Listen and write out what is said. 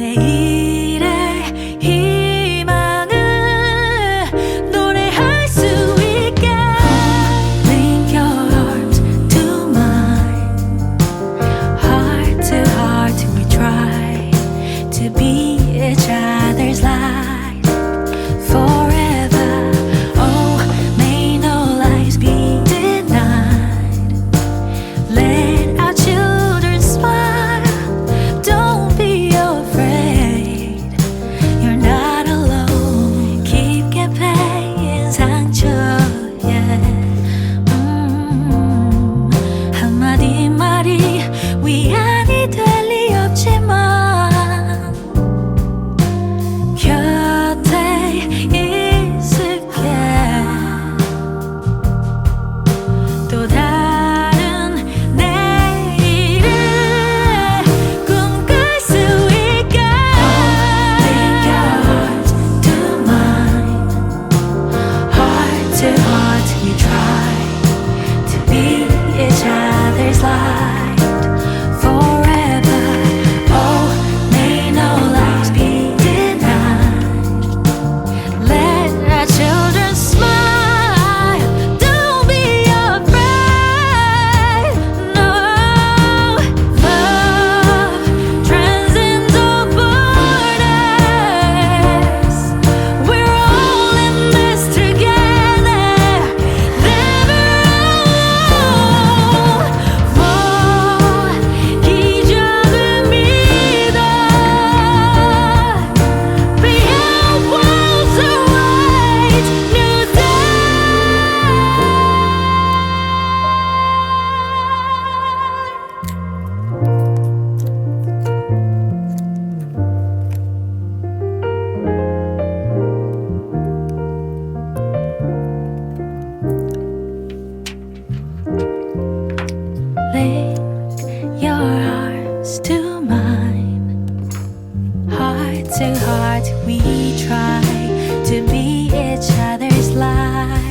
내일의 희망을 노래할 수 있게 Link your arms to mine Heart to heart we try to be each other's light forever Oh, may no lives be denied Let our children smile Don't be afraid You're not alone 깊게 패인 상처에 한마디 말이 위안이 될 리 없지만 곁에 있을게 또 다른 내일을 꿈꿀 수 있게 Link your heart to mine Heart to heart we try to be each other's light forever Oh, may no lives be denied Let our children smile Don't be afraid No Love transcends all borders We're all in this together Never alone 기적을 믿어 Beyond walls await new Link your arms to mine Heart to heart we try to be each other's light